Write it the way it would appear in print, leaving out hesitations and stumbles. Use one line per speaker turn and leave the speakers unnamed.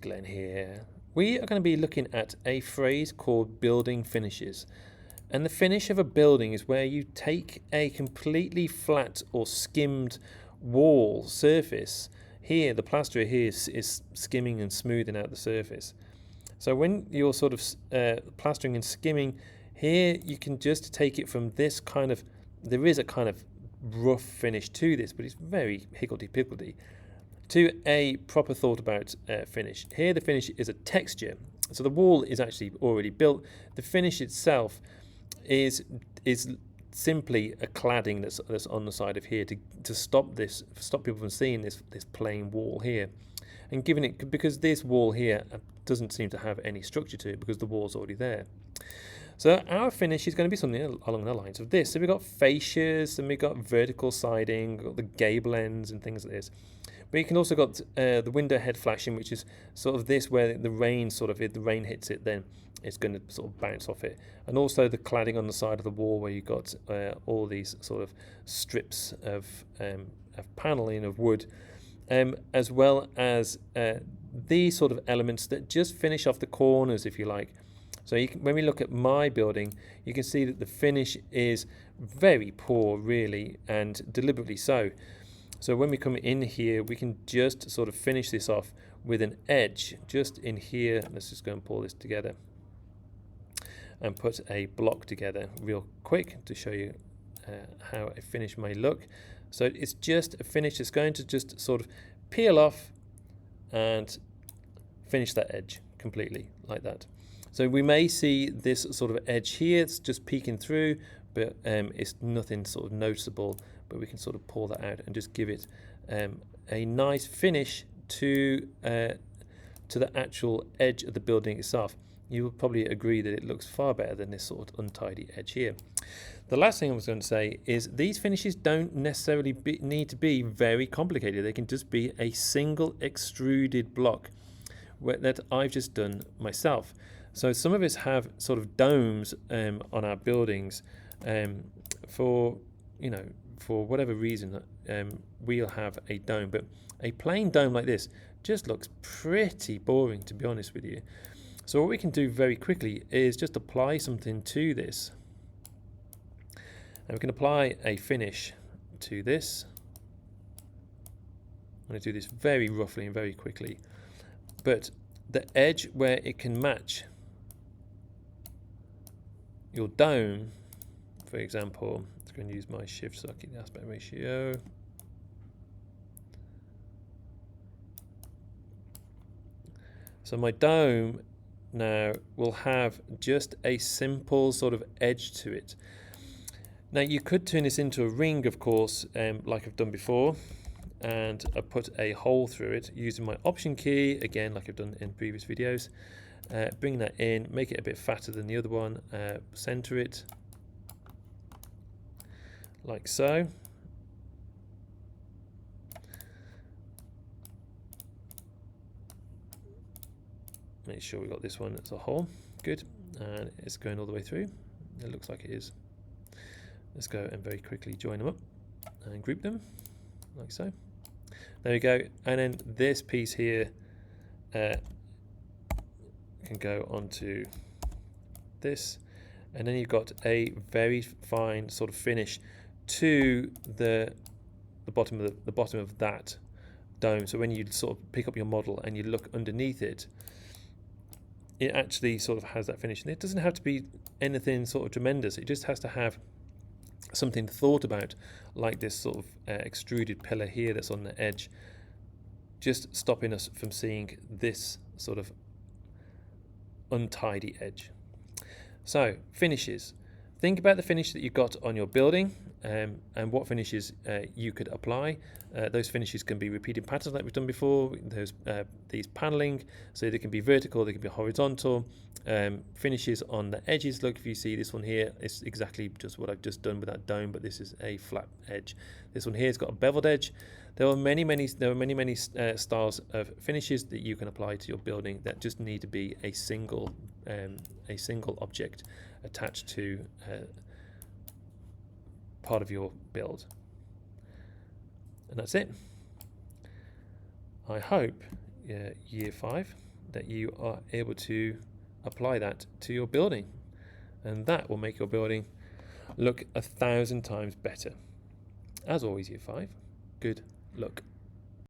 Glenn here. We are going to be looking at a phrase called building finishes. And the finish of a building is where you take a completely flat or skimmed wall surface. Here, the plasterer here is skimming and smoothing out the surface. So when you're sort of plastering and skimming, here you can just take it from this kind of, there is a kind of rough finish to this, but it's very higgledy-piggledy, to a proper thought about finish. Here the finish is a texture. So the wall is actually already built. The finish itself is simply a cladding that's on the side of here to stop people from seeing this plain wall here, and giving it, because this wall here doesn't seem to have any structure to it because the wall's already there. So our finish is going to be something along the lines of this. So we've got fascias and we've got vertical siding, we've got the gable ends and things like this. But you can also got the window head flashing, which is sort of this where the rain if the rain hits it, then it's going to sort of bounce off it. And also the cladding on the side of the wall where you've got all these sort of strips of paneling of wood, as well as these sort of elements that just finish off the corners, if you like. So when we look at my building, you can see that the finish is very poor, really, and deliberately so. So when we come in here, we can just sort of finish this off with an edge just in here. Let's just go and pull this together and put a block together real quick to show you how a finish may look. So it's just a finish that's going to just sort of peel off and finish that edge completely like that. So we may see this sort of edge here, it's just peeking through, but it's nothing sort of noticeable, but we can sort of pull that out and just give it a nice finish to the actual edge of the building itself. You will probably agree that it looks far better than this sort of untidy edge here. The last thing I was going to say is these finishes don't necessarily need to be very complicated. They can just be a single extruded block that I've just done myself. So some of us have sort of domes on our buildings for whatever reason we'll have a dome, but a plain dome like this just looks pretty boring, to be honest with you. So what we can do very quickly is just apply something to this, and we can apply a finish to this. I'm going to do this very roughly and very quickly, but the edge where it can match your dome, for example, I'm going to use my shift so I keep the aspect ratio. So my dome now will have just a simple sort of edge to it. Now you could turn this into a ring, of course, like I've done before, and I put a hole through it using my option key, again like I've done in previous videos. Bring that in, make it a bit fatter than the other one, center it like so. Make sure we got this one as a hole. Good, and it's going all the way through. It looks like it is. Let's go and very quickly join them up and group them like so. There we go. And then this piece here can go onto this, and then you've got a very fine sort of finish to the bottom of that dome. So when you sort of pick up your model and you look underneath it, it actually sort of has that finish. And it doesn't have to be anything sort of tremendous. It just has to have something thought about, like this sort of extruded pillar here that's on the edge, just stopping us from seeing this sort of untidy edge. So finishes. Think about the finish that you got on your building and what finishes you could apply. Those finishes can be repeating patterns like we've done before. These paneling, so they can be vertical, they can be horizontal. Finishes on the edges. Look, if you see this one here, it's exactly just what I've just done with that dome, but this is a flat edge. This one here has got a beveled edge. There are many styles of finishes that you can apply to your building that just need to be a single object attached to part of your build. And that's it. I hope year 5 that you are able to apply that to your building, and that will make your building look 1,000 times better. As always, Year 5, good luck.